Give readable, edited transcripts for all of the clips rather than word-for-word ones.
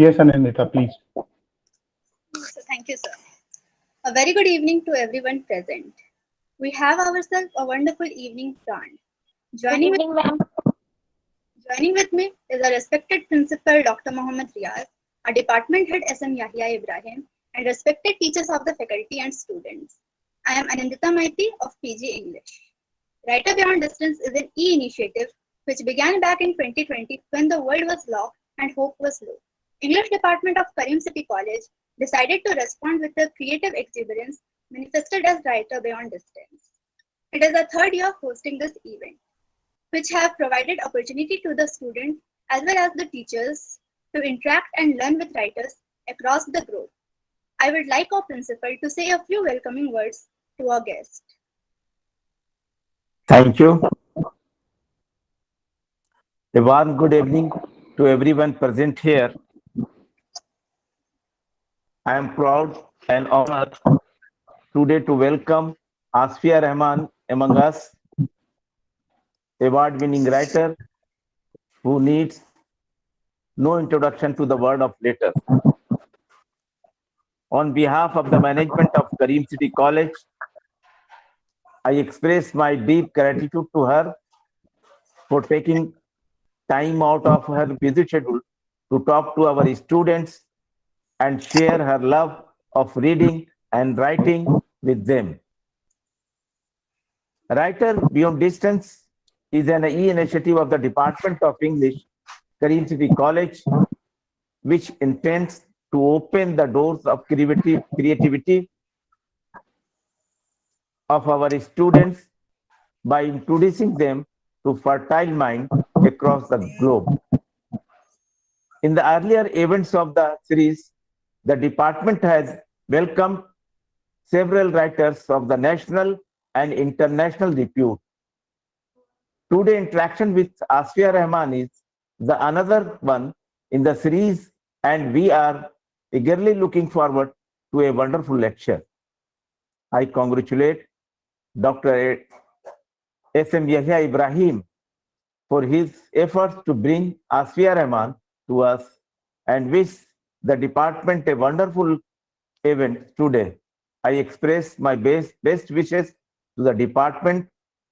Yes, Anandita, please. So thank you, sir. A very good evening to everyone present. We have ourselves a wonderful evening planned. Good Joining with, evening, ma'am. joining with me is our respected principal, Dr. Mohammed Riaz, our department head, SM Yahya Ibrahim, and respected teachers of the faculty and students. I am Anandita Maiti of PG English. Writer Beyond Distance is an e-initiative which began back in 2020 when the world was locked and hope was low. English department of Karim City College decided to respond with a creative exuberance manifested as Writer Beyond Distance. It is the third year of hosting this event, which have provided opportunity to the students as well as the teachers to interact and learn with writers across the globe. I would like our principal to say a few welcoming words to our guest. Thank you. A warm good evening to everyone present here. I am proud and honored today to welcome Asfiya Rahman among us, award-winning writer who needs no introduction to the word of letter. On behalf of the management of Karim City College, I express my deep gratitude to her for taking time out of her busy schedule to talk to our students and share her love of reading and writing with them. Writer Beyond Distance is an e-initiative of the Department of English, Karim City College, which intends to open the doors of creativity of our students by introducing them to fertile minds across the globe. In the earlier events of the series, the department has welcomed several writers of the national and international repute. Today, interaction with Asfiya Rahman is the another one in the series, and we are eagerly looking forward to a wonderful lecture. I congratulate Dr. SM Yahya Ibrahim for his efforts to bring Asfiya Rahman to us and wish the department a wonderful event today. I express my best wishes to the department,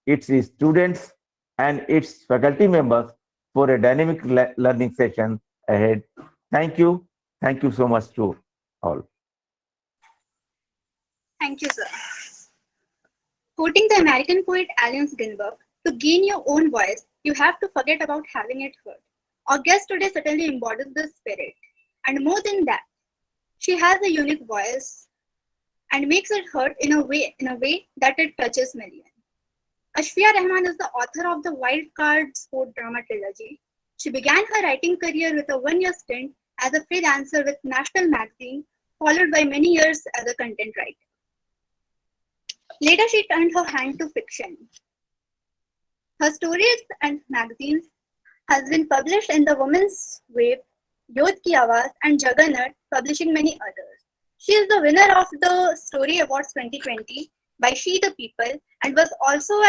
its students, and its faculty members for a dynamic learning session ahead. Thank you. Thank you so much to all. Thank you, sir. Quoting the American poet Allen Ginsberg, to gain your own voice, you have to forget about having it heard. Our guest today certainly embodies this spirit. And more than that, she has a unique voice and makes it heard in a way that it touches millions. Asfiya Rahman is the author of the Wild Card sport drama trilogy. She began her writing career with a one-year stint as a freelancer with National Magazine, followed by many years as a content writer. Later, she turned her hand to fiction. Her stories and magazines has been published in the Women's Wave, Yod Ki Awaaz, and Juggernaut, publishing many others. She is the winner of the Story Awards 2020 by She the People and was also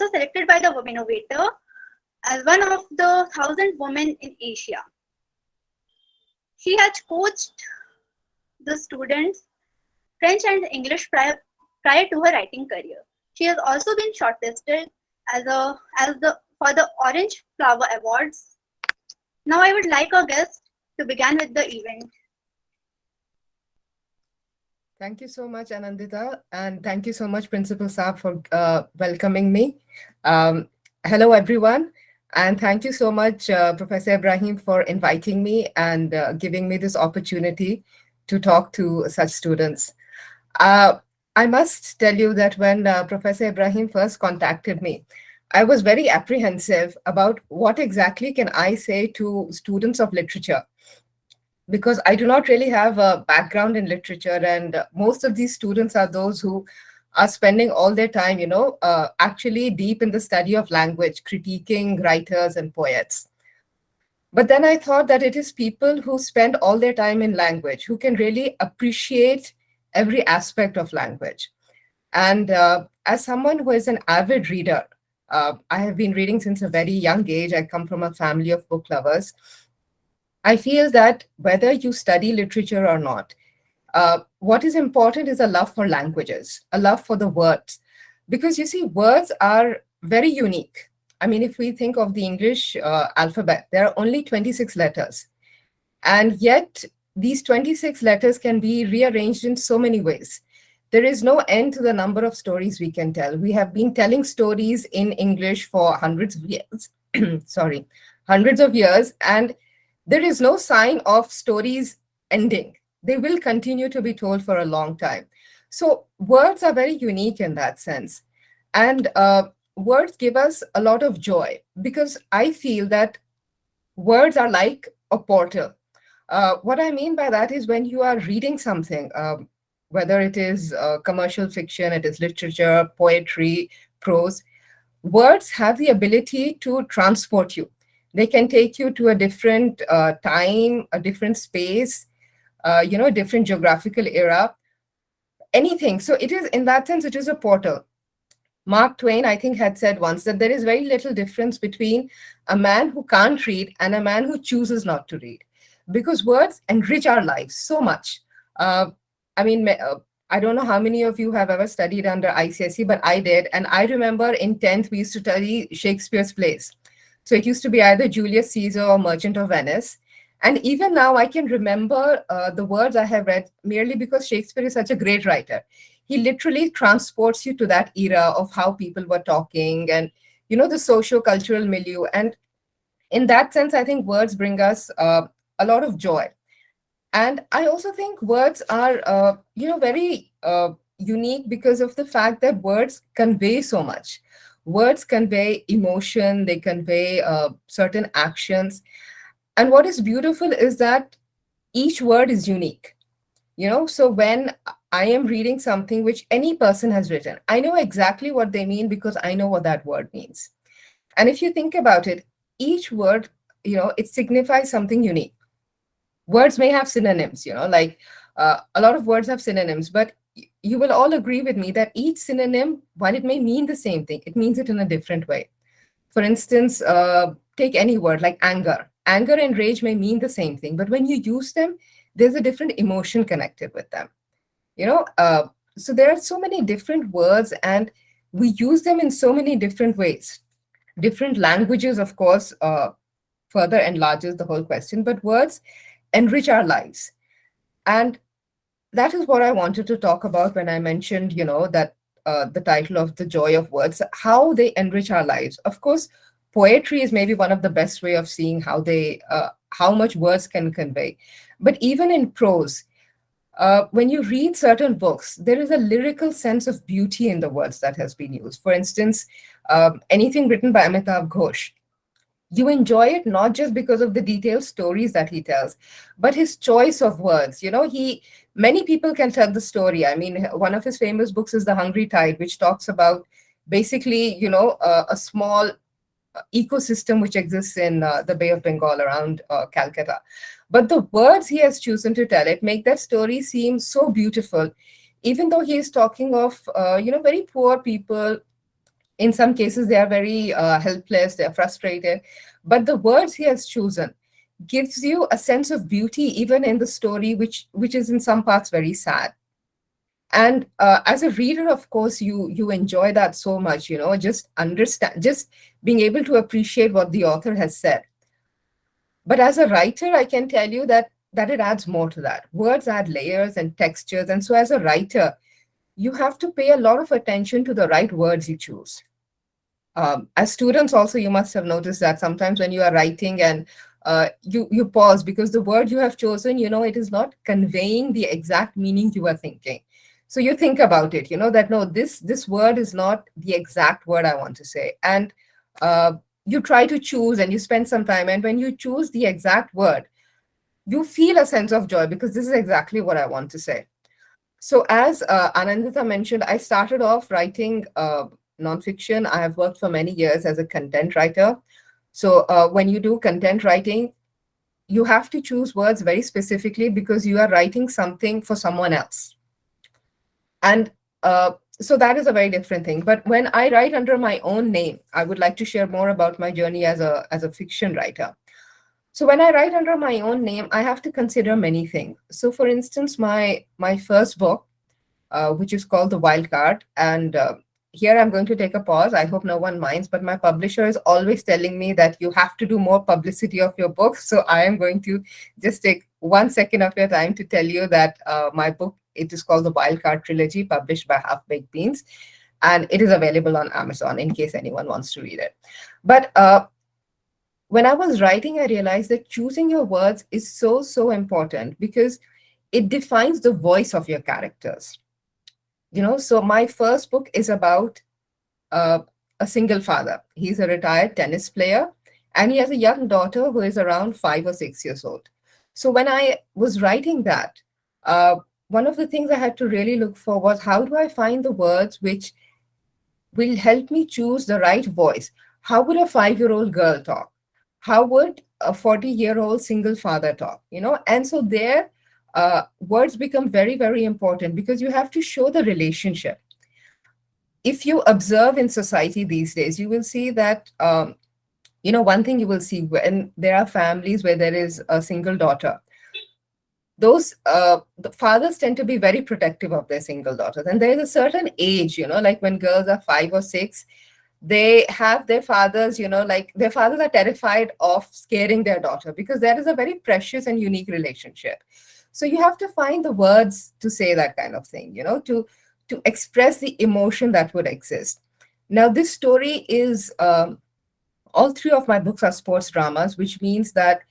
selected by the Women Innovator as one of the 1,000 women in Asia. She has coached the students French and English prior to her writing career. She has also been shortlisted for the Orange Flower Awards. Now I would like our guest to begin with the event. Thank you so much, Anandita, and thank you so much, Principal Saab, for welcoming me. Hello, everyone, and thank you so much, Professor Ibrahim, for inviting me and giving me this opportunity to talk to such students. I must tell you that when Professor Ibrahim first contacted me, I was very apprehensive about what exactly can I say to students of literature, because I do not really have a background in literature, and most of these students are those who are spending all their time, actually deep in the study of language, critiquing writers and poets. But then I thought that it is people who spend all their time in language who can really appreciate every aspect of language. And as someone who is an avid reader, I have been reading since a very young age. I come from a family of book lovers. I feel that whether you study literature or not, what is important is a love for languages, a love for the words. Because you see, words are very unique. I mean, if we think of the English alphabet, there are only 26 letters. And yet, these 26 letters can be rearranged in so many ways. There is no end to the number of stories we can tell. We have been telling stories in English for hundreds of years. Sorry, hundreds of years. And there is no sign of stories ending. They will continue to be told for a long time. So, words are very unique in that sense. And words give us a lot of joy because I feel that words are like a portal. What I mean by that is when you are reading something, whether it is commercial fiction, it is literature, poetry, prose, words have the ability to transport you. They can take you to a different time, a different space, a different geographical era, anything. So it is, in that sense, it is a portal. Mark Twain, I think, had said once that there is very little difference between a man who can't read and a man who chooses not to read, because words enrich our lives so much. Uh, I mean, I don't know how many of you have ever studied under ICSE, but I did. And I remember in 10th, we used to study Shakespeare's plays. So it used to be either Julius Caesar or Merchant of Venice. And even now, I can remember the words I have read merely because Shakespeare is such a great writer. He literally transports you to that era of how people were talking and, the socio-cultural milieu. And in that sense, I think words bring us a lot of joy. And I also think words are, very unique because of the fact that words convey so much. Words convey emotion, they convey certain actions. And what is beautiful is that each word is unique. So when I am reading something which any person has written, I know exactly what they mean because I know what that word means. And if you think about it, each word, it signifies something unique. Words may have synonyms, like a lot of words have synonyms, but you will all agree with me that each synonym, while it may mean the same thing, it means it in a different way. For instance, take any word like anger. Anger and rage may mean the same thing, but when you use them, there's a different emotion connected with them. So there are so many different words, and we use them in so many different ways. Different languages, of course, further enlarges the whole question, but words enrich our lives. And that is what I wanted to talk about when I mentioned, that the title of The Joy of Words, how they enrich our lives. Of course, poetry is maybe one of the best way of seeing how much words can convey. But even in prose, when you read certain books, there is a lyrical sense of beauty in the words that has been used. For instance, anything written by Amitav Ghosh, you enjoy it not just because of the detailed stories that he tells, but his choice of words. Many people can tell the story. I mean, one of his famous books is The Hungry Tide, which talks about basically, a small ecosystem which exists in the Bay of Bengal around Calcutta. But the words he has chosen to tell it make that story seem so beautiful, even though he is talking of, very poor people. In some cases, they are very helpless, they are frustrated. But the words he has chosen gives you a sense of beauty, even in the story, which is in some parts very sad. And as a reader, of course, you enjoy that so much, just understand, just being able to appreciate what the author has said. But as a writer, I can tell you that it adds more to that. Words add layers and textures. And so as a writer, you have to pay a lot of attention to the right words you choose. As students also, you must have noticed that sometimes when you are writing and you pause because the word you have chosen, it is not conveying the exact meaning you are thinking. So you think about it, that no, this word is not the exact word I want to say. And you try to choose and you spend some time. And when you choose the exact word, you feel a sense of joy because this is exactly what I want to say. So as Anandita mentioned, I started off writing nonfiction. I have worked for many years as a content writer. So when you do content writing, you have to choose words very specifically because you are writing something for someone else. And so that is a very different thing. But when I write under my own name, I would like to share more about my journey as a fiction writer. So when I write under my own name, I have to consider many things. So for instance, my first book, which is called The Wild Card. And here I'm going to take a pause. I hope no one minds, but my publisher is always telling me that you have to do more publicity of your book. So I am going to just take 1 second of your time to tell you that my book, it is called The Wild Card Trilogy, published by Half Baked Beans. And it is available on Amazon in case anyone wants to read it. But when I was writing, I realized that choosing your words is so, so important because it defines the voice of your characters. So my first book is about uh, a single father. He's a retired tennis player and he has a young daughter who is around 5 or 6 years old. So when I was writing that, uh, one of the things I had to really look for was how do I find the words which will help me choose the right voice? How would a 5-year-old girl talk? How would a 40-year-old single father talk? And so there, words become very, very important because you have to show the relationship. If you observe in society these days, you will see that, one thing you will see when there are families where there is a single daughter, those the fathers tend to be very protective of their single daughters. And there is a certain age, like when girls are 5 or 6, they have their fathers, like their fathers are terrified of scaring their daughter because that is a very precious and unique relationship. So you have to find the words to say that kind of thing, to express the emotion that would exist. Now, this story is all three of my books are sports dramas, which means that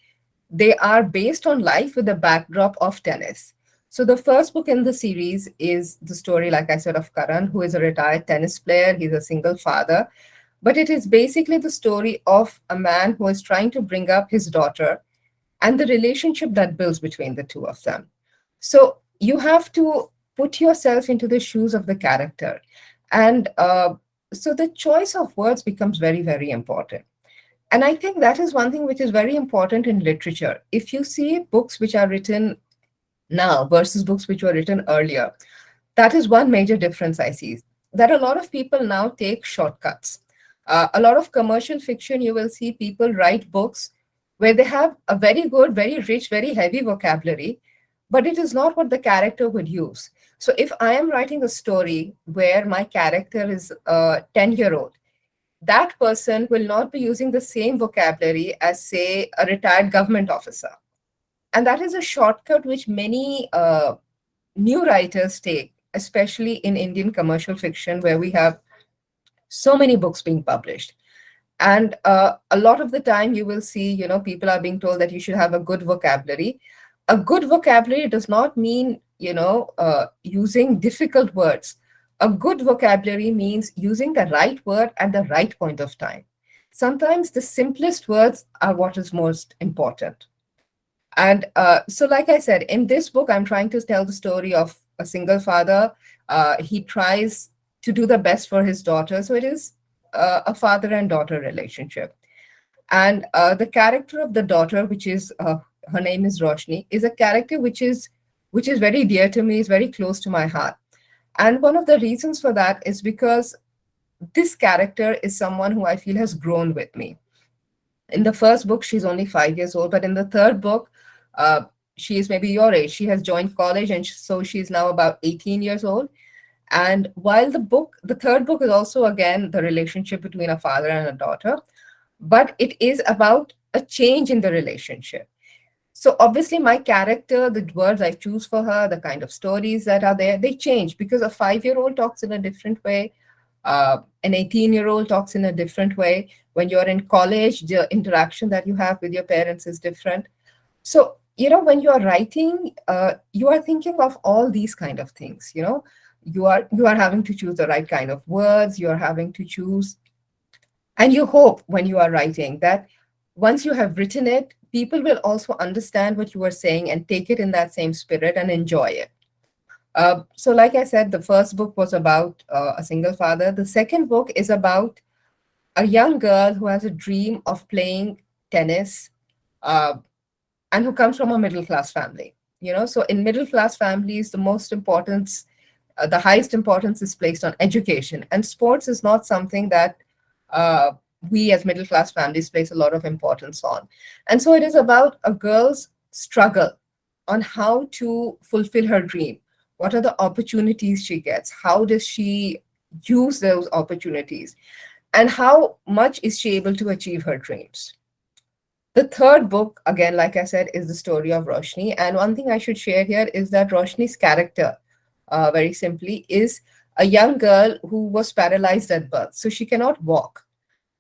they are based on life with the backdrop of tennis. So the first book in the series is the story, like I said, of Karan, who is a retired tennis player. He's a single father. But it is basically the story of a man who is trying to bring up his daughter and the relationship that builds between the two of them. So you have to put yourself into the shoes of the character. And so the choice of words becomes very, very important. And I think that is one thing which is very important in literature. If you see books which are written now versus books which were written earlier, that is one major difference I see. That a lot of people now take shortcuts. A lot of commercial fiction, you will see people write books where they have a very good, very rich, very heavy vocabulary, but it is not what the character would use. So if I am writing a story where my character is a 10-year-old, that person will not be using the same vocabulary as, say, a retired government officer. And that is a shortcut which many new writers take, especially in Indian commercial fiction, where we have so many books being published. And a lot of the time you will see, people are being told that you should have a good vocabulary. A good vocabulary does not mean, using difficult words. A good vocabulary means using the right word at the right point of time. Sometimes the simplest words are what is most important. And so, like I said, in this book, I'm trying to tell the story of a single father. He tries to do the best for his daughter. So it is a father and daughter relationship. And the character of the daughter, which is her name is Roshni, is a character which is very dear to me, is very close to my heart. And one of the reasons for that is because this character is someone who I feel has grown with me. In the first book, she's only 5 years old, but in the third book, she is maybe your age. She has joined college, and so she's now about 18 years old. And while the third book is also, again, the relationship between a father and a daughter, but it is about a change in the relationship. So obviously my character, the words I choose for her, the kind of stories that are there, they change because a 5-year-old talks in a different way. An 18-year-old talks in a different way. When you're in college, the interaction that you have with your parents is different. So, when you are writing, you are thinking of all these kind of things, you are having to choose the right kind of words, you are having to choose, and you hope when you are writing that once you have written it, people will also understand what you are saying and take it in that same spirit and enjoy it. So like I said, the first book was about a single father. The second book is about a young girl who has a dream of playing tennis, uh, and who comes from a middle class family. So in middle class families, the highest importance is placed on education, and sports is not something that we as middle class families place a lot of importance on. And so it is about a girl's struggle on how to fulfill her dream. What are the opportunities she gets? How does she use those opportunities? And how much is she able to achieve her dreams? The third book, again, like I said, is the story of Roshni. And one thing I should share here is that Roshni's character, very simply, is a young girl who was paralyzed at birth. So she cannot walk.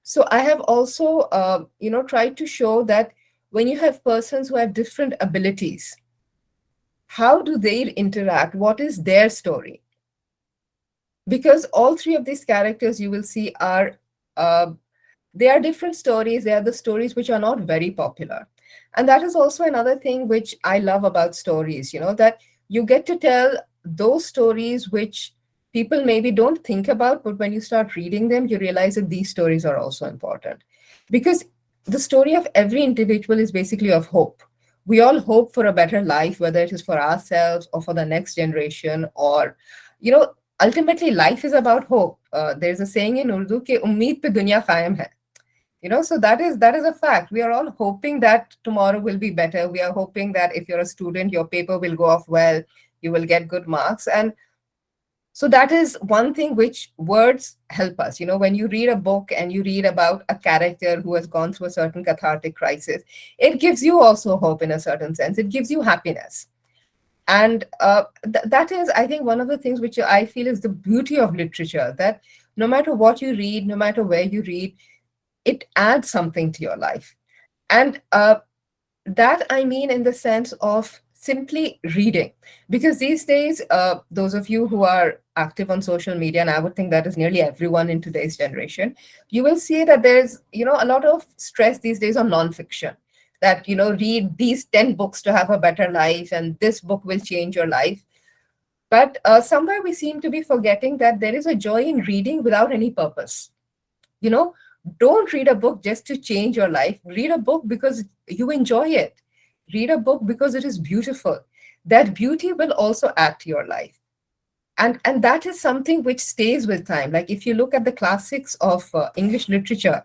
So I have also, tried to show that when you have persons who have different abilities, how do they interact? What is their story? Because all three of these characters you will see are uh, they are different stories. They are the stories which are not very popular. And that is also another thing which I love about stories, that you get to tell those stories which people maybe don't think about, but when you start reading them, you realize that these stories are also important. Because the story of every individual is basically of hope. We all hope for a better life, whether it is for ourselves or for the next generation, or, ultimately life is about hope. There's a saying in Urdu, ke ummeed pe dunya qaim hai. So that is a fact. We are all hoping that tomorrow will be better. We are hoping that if you're a student, your paper will go off well, you will get good marks. And so that is one thing which words help us. When you read a book and you read about a character who has gone through a certain cathartic crisis, it gives you also hope in a certain sense. It gives you happiness. And that is, I think, one of the things which I feel is the beauty of literature, that no matter what you read, no matter where you read, it adds something to your life. And that I mean in the sense of simply reading. Because these days, those of you who are active on social media, and I would think that is nearly everyone in today's generation, you will see that there's, a lot of stress these days on nonfiction. That, read these 10 books to have a better life, and this book will change your life. But somewhere we seem to be forgetting that there is a joy in reading without any purpose. You know, don't read a book just to change your life. Read a book because you enjoy it. Read a book because it is beautiful. That beauty will also add to your life. And that is something which stays with time. Like if you look at the classics of English literature,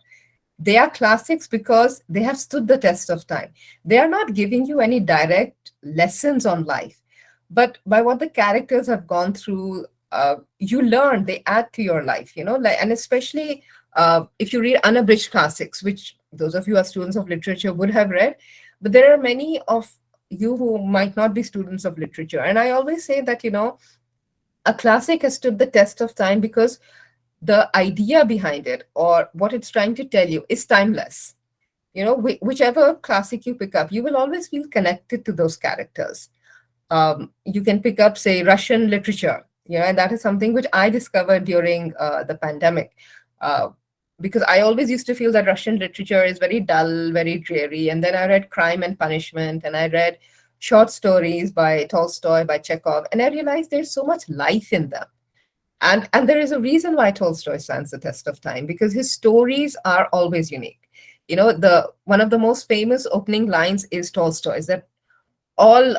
they are classics because they have stood the test of time. They are not giving you any direct lessons on life, but by what the characters have gone through, you learn, they add to your life, like, and especially if you read unabridged classics, which those of you who are students of literature would have read, but there are many of you who might not be students of literature. And I always say that, a classic has stood the test of time because the idea behind it or what it's trying to tell you is timeless. Whichever classic you pick up, you will always feel connected to those characters. You can pick up, say, Russian literature, and that is something which I discovered during the pandemic. Because I always used to feel that Russian literature is very dull, very dreary. And then I read Crime and Punishment, and I read short stories by Tolstoy, by Chekhov, and I realized there's so much life in them. And there is a reason why Tolstoy stands the test of time, because his stories are always unique. The one of the most famous opening lines is Tolstoy's, that all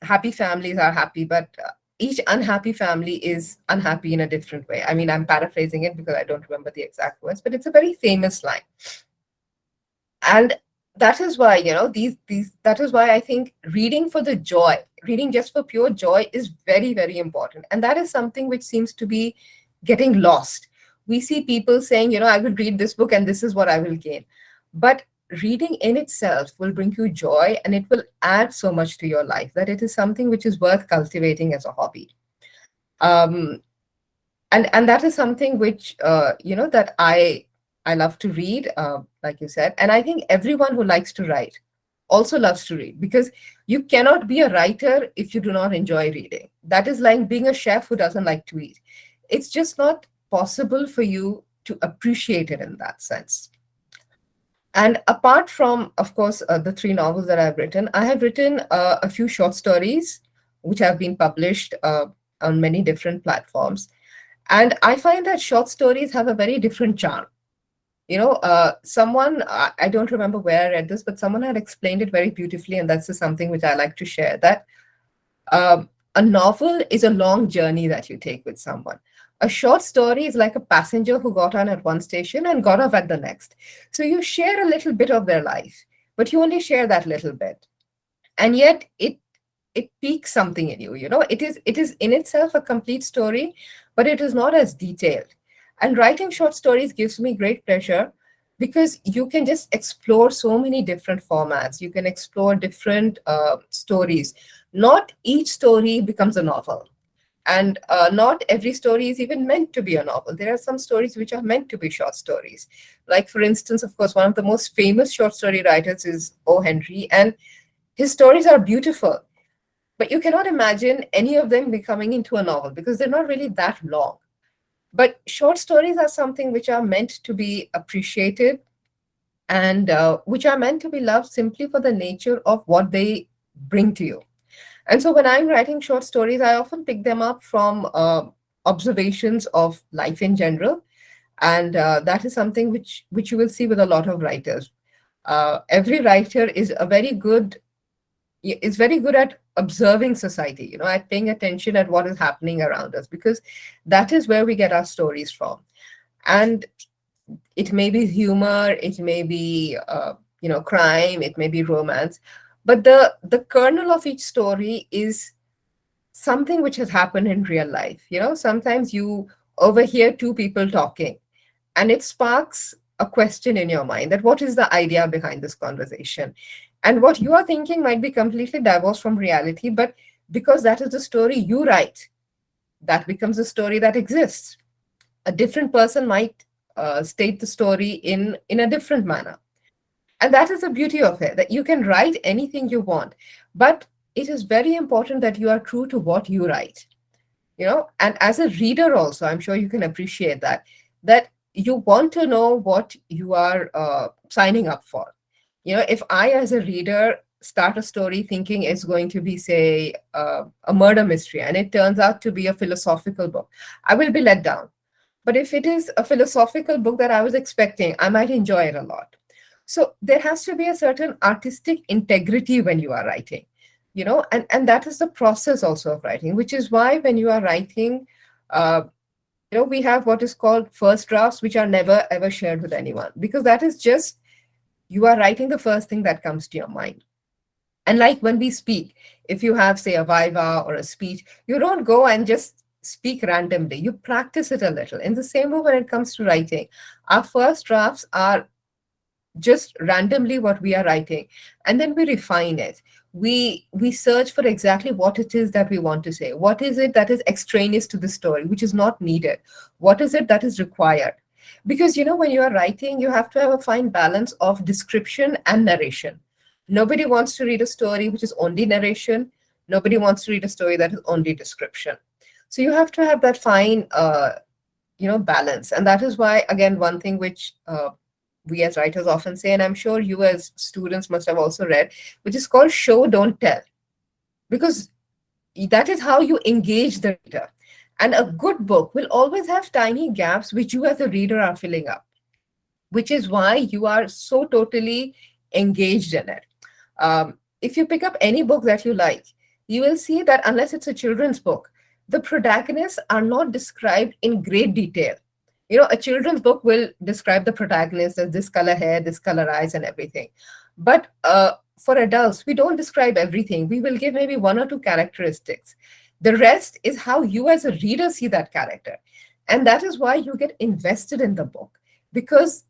happy families are happy, but each unhappy family is unhappy in a different way. I mean, I'm paraphrasing it because I don't remember the exact words, but it's a very famous line. And that is why, that is why I think reading for the joy, reading just for pure joy is very, very important. And that is something which seems to be getting lost. We see people saying, I will read this book and this is what I will gain. But reading in itself will bring you joy, and it will add so much to your life that it is something which is worth cultivating as a hobby. And that is something which, that I love to read, like you said. And I think everyone who likes to write also loves to read, because you cannot be a writer if you do not enjoy reading. That is like being a chef who doesn't like to eat. It's just not possible for you to appreciate it in that sense. And apart from, of course, the 3 novels that I've written, I have written a few short stories, which have been published on many different platforms. And I find that short stories have a very different charm. Someone, I don't remember where I read this, but someone had explained it very beautifully. And that's just something which I like to share, that a novel is a long journey that you take with someone. A short story is like a passenger who got on at one station and got off at the next. So you share a little bit of their life, but you only share that little bit. And yet it piques something in you. It is in itself a complete story, but it is not as detailed. And writing short stories gives me great pleasure because you can just explore so many different formats. You can explore different stories. Not each story becomes a novel, and not every story is even meant to be a novel. There are some stories which are meant to be short stories. Like, for instance, of course, one of the most famous short story writers is O. Henry, and his stories are beautiful, but you cannot imagine any of them becoming into a novel because they're not really that long. But short stories are something which are meant to be appreciated, and which are meant to be loved simply for the nature of what they bring to you. And so when I'm writing short stories, I often pick them up from observations of life in general. And that is something which you will see with a lot of writers. Every writer is very good at observing society, at paying attention at what is happening around us, because that is where we get our stories from. And it may be humor, it may be crime, it may be romance, but the kernel of each story is something which has happened in real life. Sometimes you overhear two people talking, and it sparks a question in your mind, that what is the idea behind this conversation? And what you are thinking might be completely divorced from reality, but because that is the story you write, that becomes a story that exists. A different person might state the story in a different manner. And that is the beauty of it, that you can write anything you want, but it is very important that you are true to what you write. And as a reader also, I'm sure you can appreciate that you want to know what you are signing up for. If I, as a reader, start a story thinking it's going to be, say, a murder mystery, and it turns out to be a philosophical book, I will be let down. But if it is a philosophical book that I was expecting, I might enjoy it a lot. So there has to be a certain artistic integrity when you are writing, and that is the process also of writing, which is why when you are writing, uh, we have what is called first drafts, which are never ever shared with anyone, because that is just, you are writing the first thing that comes to your mind. And like when we speak, if you have, say, a viva or a speech, you don't go and just speak randomly. You practice it a little. In the same way, when it comes to writing, our first drafts are just randomly what we are writing, and then we refine it. We search for exactly what it is that we want to say. What is it that is extraneous to the story, which is not needed? What is it that is required? Because when you are writing, you have to have a fine balance of description and narration. Nobody wants to read a story which is only narration. Nobody wants to read a story that is only description. So you have to have that fine balance. And that is why, again, one thing which we as writers often say, and I'm sure you as students must have also read, which is called show, don't tell. Because that is how you engage the reader. And a good book will always have tiny gaps which you as a reader are filling up, which is why you are so totally engaged in it. If you pick up any book that you like, you will see that unless it's a children's book, the protagonists are not described in great detail. A children's book will describe the protagonist as this color hair, this color eyes, and everything. But for adults, we don't describe everything. We will give maybe one or two characteristics. The rest is how you as a reader see that character. And that is why you get invested in the book, because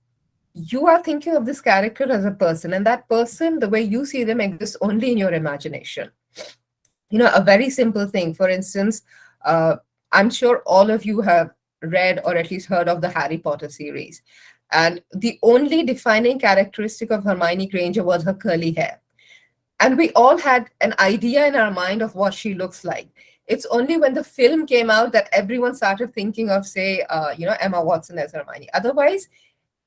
you are thinking of this character as a person, and that person, the way you see them, exists only in your imagination. A very simple thing, for instance, I'm sure all of you have read or at least heard of the Harry Potter series. And the only defining characteristic of Hermione Granger was her curly hair. And we all had an idea in our mind of what she looks like. It's only when the film came out that everyone started thinking of, say, Emma Watson as Hermione. Otherwise,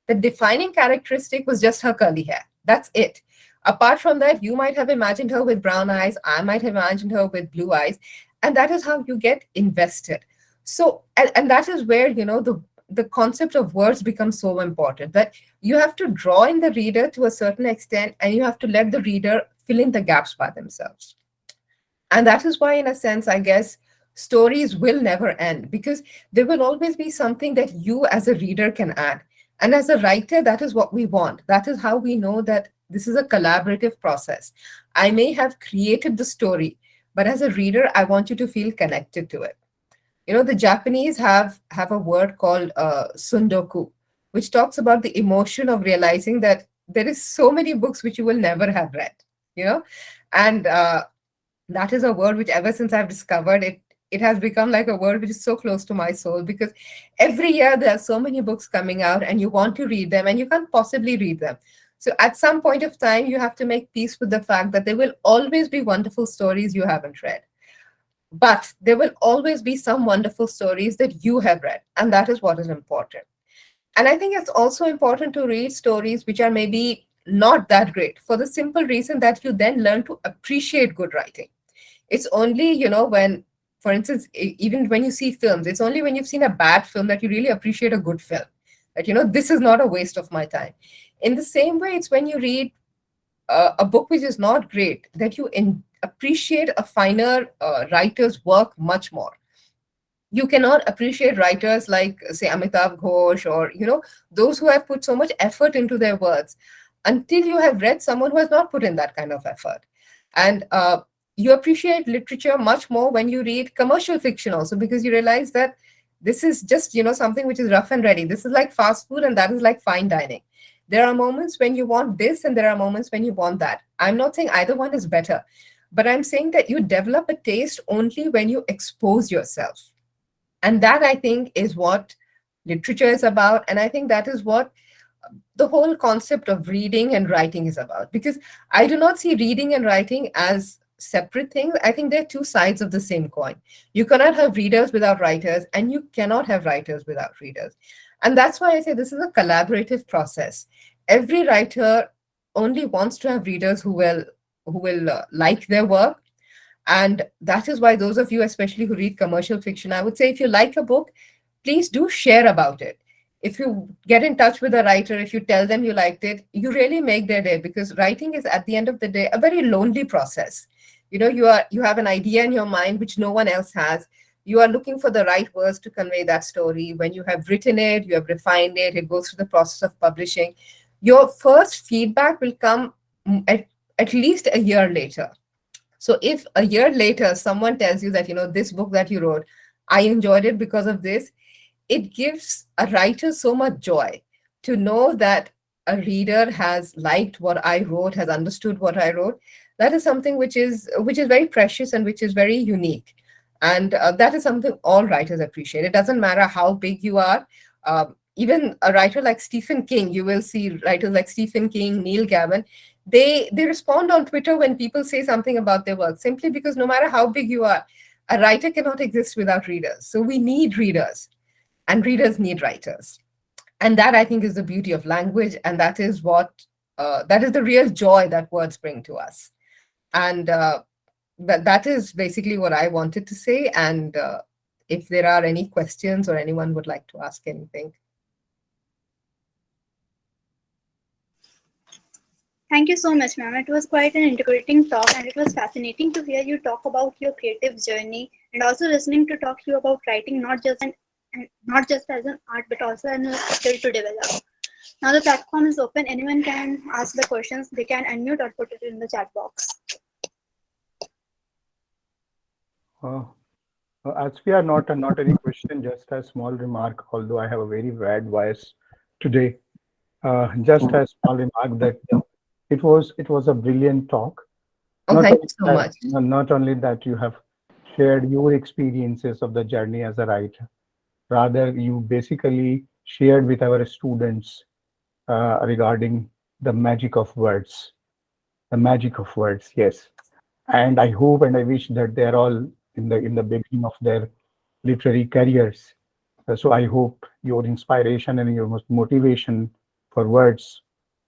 the defining characteristic was just her curly hair. That's it. Apart from that, you might have imagined her with brown eyes. I might have imagined her with blue eyes. And that is how you get invested. So, and that is where, the concept of words becomes so important, that you have to draw in the reader to a certain extent, and you have to let the reader fill in the gaps by themselves. And that is why, in a sense, I guess, stories will never end because there will always be something that you as a reader can add. And as a writer, that is what we want. That is how we know that this is a collaborative process. I may have created the story, but as a reader, I want you to feel connected to it. The Japanese have a word called sundoku, which talks about the emotion of realizing that there is so many books which you will never have read. You know, and that is a word which ever since I've discovered it, it has become like a word which is so close to my soul because every year there are so many books coming out and you want to read them and you can't possibly read them. So at some point of time, you have to make peace with the fact that there will always be wonderful stories you haven't read. But there will always be some wonderful stories that you have read, and that is what is important. And I think it's also important to read stories which are maybe not that great for the simple reason that you then learn to appreciate good writing. It's only, when, for instance, even when you see films, it's only when you've seen a bad film that you really appreciate a good film. That, this is not a waste of my time. In the same way, it's when you read a book which is not great that you appreciate a finer writer's work much more. You cannot appreciate writers like, say, Amitav Ghosh or, those who have put so much effort into their words until you have read someone who has not put in that kind of effort. And you appreciate literature much more when you read commercial fiction also, because you realize that this is just, something which is rough and ready. This is like fast food and that is like fine dining. There are moments when you want this and there are moments when you want that. I'm not saying either one is better, but I'm saying that you develop a taste only when you expose yourself. And that, I think, is what literature is about. And I think that is what the whole concept of reading and writing is about. Because I do not see reading and writing as separate things. I think they're two sides of the same coin. You cannot have readers without writers, and you cannot have writers without readers. And that's why I say this is a collaborative process. Every writer only wants to have readers who will like their work. And that is why those of you, especially who read commercial fiction, I would say if you like a book, please do share about it. If you get in touch with a writer, if you tell them you liked it, you really make their day, because writing is at the end of the day a very lonely process. You have an idea in your mind which no one else has. You are looking for the right words to convey that story. When you have written it, you have refined it, it goes through the process of publishing. Your first feedback will come at least a year later. So if a year later someone tells you that, this book that you wrote, I enjoyed it because of this, it gives a writer so much joy to know that a reader has liked what I wrote, has understood what I wrote. That is something which is very precious and which is very unique. And that is something all writers appreciate. It doesn't matter how big you are. Even a writer like Stephen King, you will see writers like Stephen King, Neil Gaiman, they respond on Twitter when people say something about their work, simply because no matter how big you are, a writer cannot exist without readers. So we need readers, and readers need writers. And that, I think, is the beauty of language, and that is that is the real joy that words bring to us. And that is basically what I wanted to say. And if there are any questions or anyone would like to ask anything. Thank you so much, ma'am. It was quite an integrating talk, and it was fascinating to hear you talk about your creative journey, and also listening to talk to you about writing, not just as an art, but also as a skill to develop. Now the platform is open. Anyone can ask the questions. They can unmute or put it in the chat box. Asfiya, not any question, just a small remark. Although I have a very bad voice today, just a small remark that it was a brilliant talk. Oh, thank you so much. Not only that you have shared your experiences of the journey as a writer, rather you basically shared with our students regarding the magic of words. The magic of words, yes. And I hope and I wish that they're all in the beginning of their literary careers. So I hope your inspiration and your motivation for words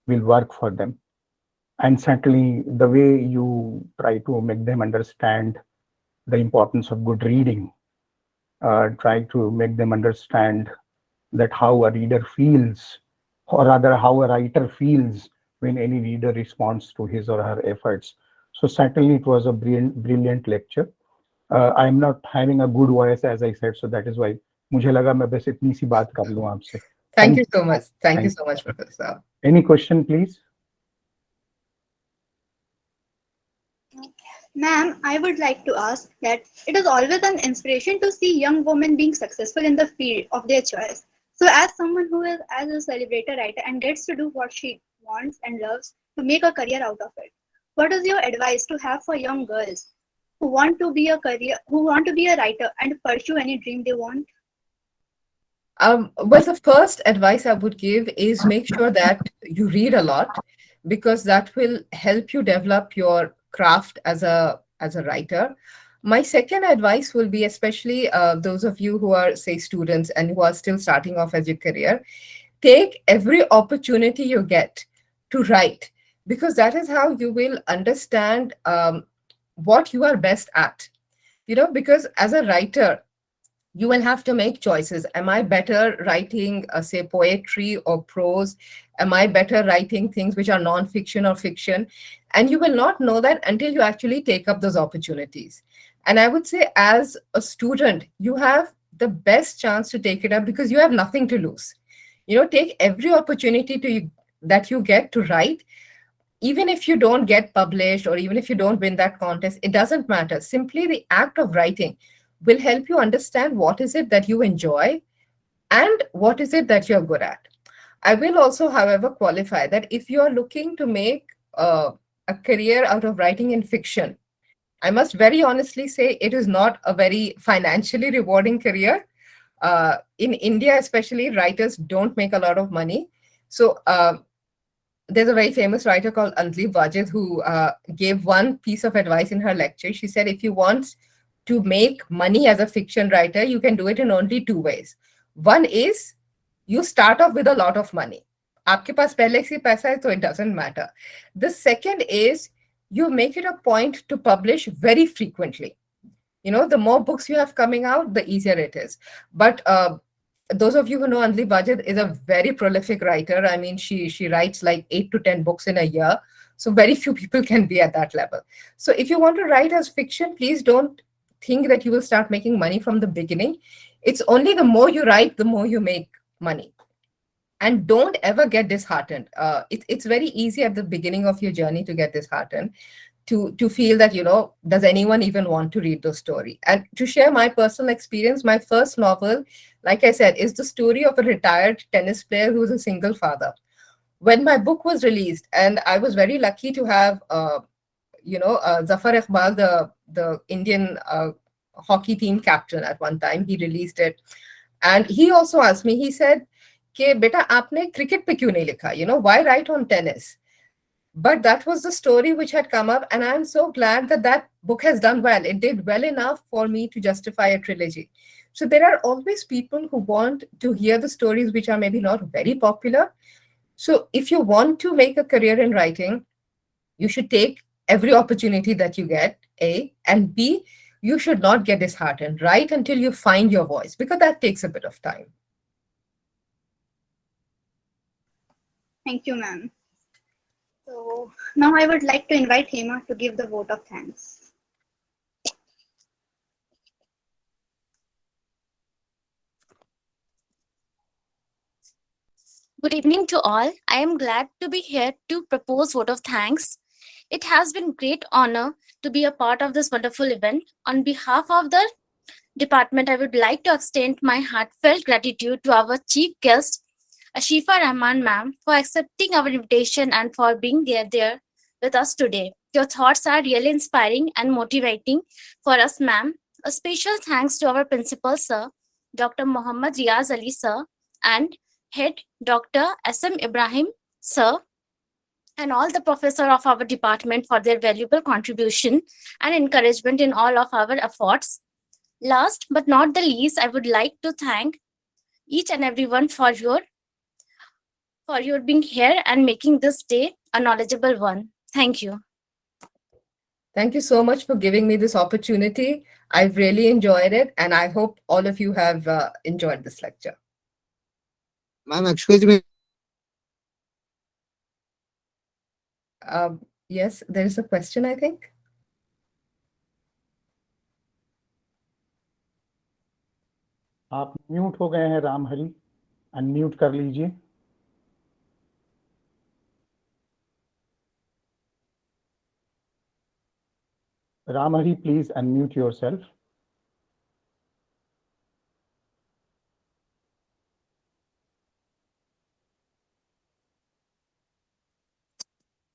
will work for them. And certainly the way you try to make them understand the importance of good reading, try to make them understand that how a reader feels, or rather how a writer feels when any reader responds to his or her efforts. So certainly it was a brilliant lecture. I am not having a good voice as I said, so that is why मुझे लगा मैं बस इतनी सी बात कर लूँ आपसे. Thank thank you so much. Thank you thank so much, Professor. Any question please. Ma'am, I would like to ask that it is always an inspiration to see young women being successful in the field of their choice. So, as someone who is as a celebrator writer and gets to do what she wants and loves to make a career out of it, what is your advice to have for young girls who want to be a writer and pursue any dream they want? Well, the first advice I would give is make sure that you read a lot, because that will help you develop your craft as a writer. My second advice will be, especially those of you who are, say, students and who are still starting off as your career, take every opportunity you get to write, because that is how you will understand what you are best at. Because as a writer, you will have to make choices. Am I better writing, say, poetry or prose? Am I better writing things which are non-fiction or fiction? And you will not know that until you actually take up those opportunities. And I would say, as a student, you have the best chance to take it up because you have nothing to lose. Take every opportunity that you get to write. Even if you don't get published, or even if you don't win that contest, it doesn't matter. Simply the act of writing will help you understand what is it that you enjoy and what is it that you're good at. I will also, however, qualify that if you are looking to make a career out of writing in fiction, I must very honestly say it is not a very financially rewarding career. In India, especially, writers don't make a lot of money. So there's a very famous writer called Anjali Wajid who gave one piece of advice in her lecture. She said, if you want to make money as a fiction writer, you can do it in only two ways. One is you start off with a lot of money. आपके पास पहले से पैसा है, so it doesn't matter. The second is you make it a point to publish very frequently. The more books you have coming out, the easier it is. But those of you who know Anjali Bajad is a very prolific writer. I mean, she writes like 8 to 10 books in a year. So very few people can be at that level. So if you want to write as fiction, please don't think that you will start making money from the beginning. It's only the more you write, the more you make money. And don't ever get disheartened. It's very easy at the beginning of your journey to get disheartened, to feel that, does anyone even want to read the story? And to share my personal experience, my first novel, like I said, is the story of a retired tennis player who was a single father. When my book was released, and I was very lucky to have Zafar Iqbal, the Indian hockey team captain, at one time, he released it. And he also asked me, he said, कि बेटा आपने cricket पे क्यों नहीं लिखा, why write on tennis? But that was the story which had come up, and I'm so glad that that book has done well. It did well enough for me to justify a trilogy. So there are always people who want to hear the stories which are maybe not very popular. So if you want to make a career in writing, you should take every opportunity that you get, A, and B, you should not get disheartened. Write until you find your voice, because that takes a bit of time. Thank you, ma'am. So now I would like to invite Hema to give the vote of thanks. Good evening to all. I am glad to be here to propose vote of thanks. It has been great honor to be a part of this wonderful event. On behalf of the department, I would like to extend my heartfelt gratitude to our chief guest, Ashifa Rahman ma'am, for accepting our invitation and for being there with us today. Your thoughts are really inspiring and motivating for us, ma'am. A special thanks to our principal, sir, Dr. Muhammad Riaz Ali, sir, and head Dr. SM Ibrahim, sir, and all the professor of our department for their valuable contribution and encouragement in all of our efforts. Last but not the least, I would like to thank each and everyone for your being here and making this day a knowledgeable one. Thank you. Thank you so much for giving me this opportunity. I've really enjoyed it, and I hope all of you have enjoyed this lecture. Ma'am, excuse me. Yes, there is a question, I think. आप mute हो गए हैं Ram Hari, unmute कर लीजिए। Ram Hari, please unmute yourself.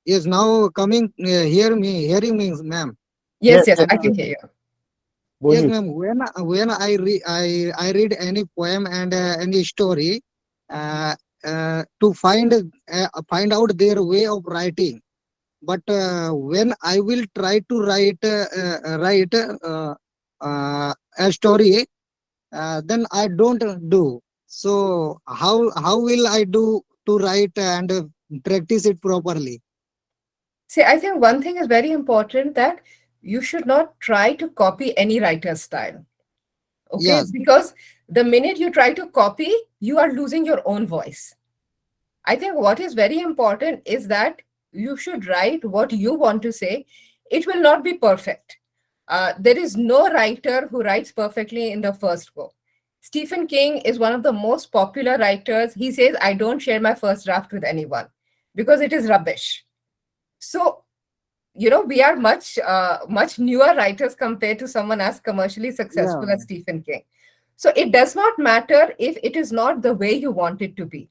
Yes, now coming, hearing me, ma'am. Yes, Yes, yes, yes, I can hear you. Yes, बोलिए। ma'am. When I read any poem and any story, uh, to find out their way of writing. But when I will try to write a story, then I don't do. So how will I do to write and practice it properly? See, I think one thing is very important, that you should not try to copy any writer's style. Okay, Yes, because the minute you try to copy, you are losing your own voice. I think what is very important is that you should write what you want to say. It will not be perfect. There is no writer who writes perfectly in the first go. Stephen King is one of the most popular writers. He says, I don't share my first draft with anyone because it is rubbish. So, we are much newer writers compared to someone as commercially yeah, successful as Stephen King. So it does not matter if it is not the way you want it to be.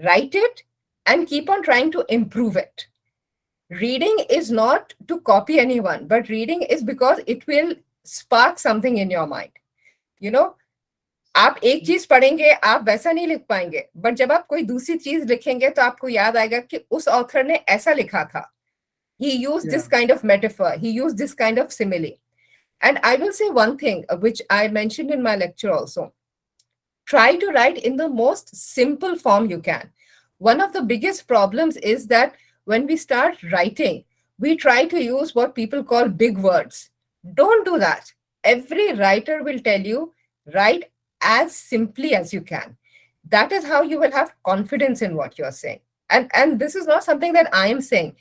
Write it and keep on trying to improve it. Reading is not to copy anyone, but reading is because it will spark something in your mind. You know, आप एक चीज पढ़ेंगे, आप वैसा नहीं लिख पाएंगे, but जब आप कोई दूसरी चीज लिखेंगे तो आपको याद आएगा कि उस ऑथर ने ऐसा लिखा था. He used yeah, this kind of metaphor, he used this kind of simile. And I will say one thing, which I mentioned in my lecture also. Try to write in the most simple form you can. One of the biggest problems is that when we start writing, we try to use what people call big words. Don't do that. Every writer will tell you, write as simply as you can. That is how you will have confidence in what you're saying. And this is not something that I am saying.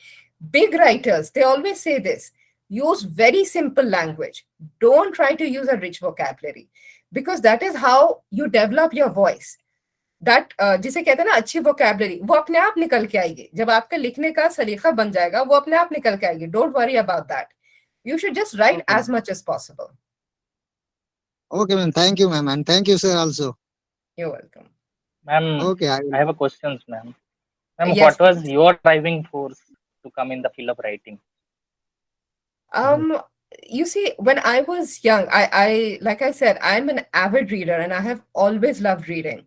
Big writers, they always say this: use very simple language. Don't try to use a rich vocabulary, because that is how you develop your voice. That जिसे कहते हैं ना अच्छी vocabulary, वो अपने आप निकल के आएगी. जब आपका लिखने का सलीका बन जाएगा, वो अपने आप निकल के आएगी. Don't worry about that. You should just write okay, as much as possible. okay, ma'am. Thank you, ma'am, and thank you, sir, also. You're welcome. Ma'am, Okay, I I will. have a questions, ma'am. Ma'am, Yes, what was please. your driving force to come in the field of writing? Um, you see, when I was young, I like I said, I'm an avid reader and I have always loved reading.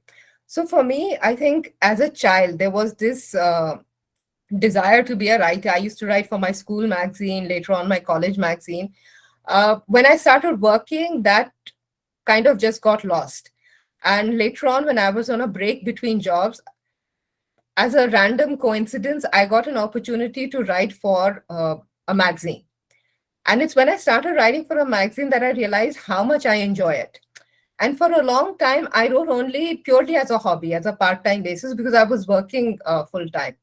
So for me, I think as a child, there was this desire to be a writer. I used to write for my school magazine, later on my college magazine. When I started working, that kind of just got lost. And later on, when I was on a break between jobs, as a random coincidence, I got an opportunity to write for a magazine. And it's when I started writing for a magazine that I realized how much I enjoy it. And for a long time, I wrote only purely as a hobby, as a part time basis, because I was working full time.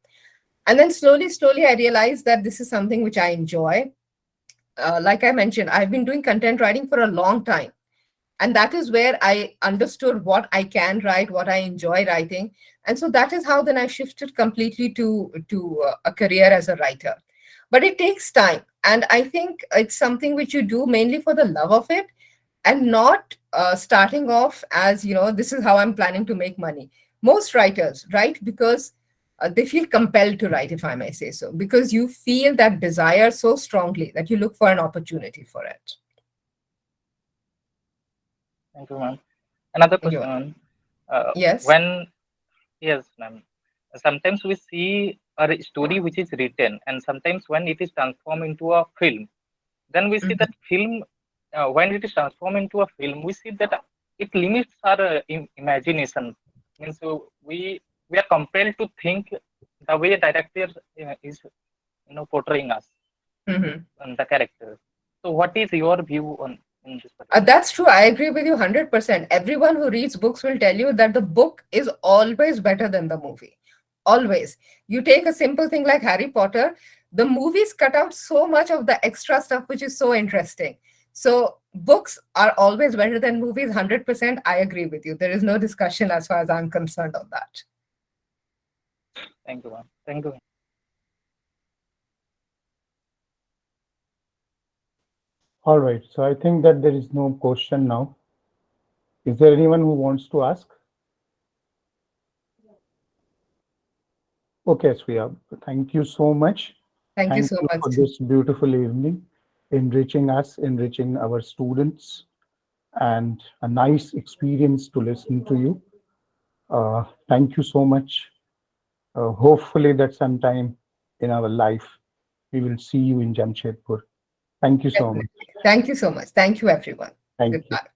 And then slowly, I realized that this is something which I enjoy. Like I mentioned, I've been doing content writing for a long time. And that is where I understood what I can write, what I enjoy writing. And so that is how then I shifted completely to a career as a writer. But it takes time. And I think it's something which you do mainly for the love of it, and not starting off as, this is how I'm planning to make money. Most writers write because they feel compelled to write, if I may say so, because you feel that desire so strongly that you look for an opportunity for it. Thank you, ma'am. Another You're welcome. question. Uh, Yes. when yes, ma'am. Sometimes we see a story which is written, and sometimes when it is transformed into a film, then we see Mhm. that film. When it is transformed into a film, we see that it limits our imagination. Means we are compelled to think the way a director is portraying us Mhm. and the character. So, what is your view on in this particular? That's true. I agree with you 100%. Everyone who reads books will tell you that the book is always better than the movie. Always. You take a simple thing like Harry Potter, the movies cut out so much of the extra stuff, which is so interesting. So books are always better than movies. 100%. I agree with you. There is no discussion as far as I'm concerned on that. Thank you, ma'am. Thank you. All right. So I think that there is no question now. Is there anyone who wants to ask? Okay, Asfiya, thank you so much. Thank you so you much. for this beautiful evening, enriching us, enriching our students, and a nice experience to listen to you. Thank you so much. Hopefully that sometime in our life, we will see you in Jamshedpur. Thank you so Definitely. much. Thank you so much. Thank you, everyone. Thank you. Goodbye.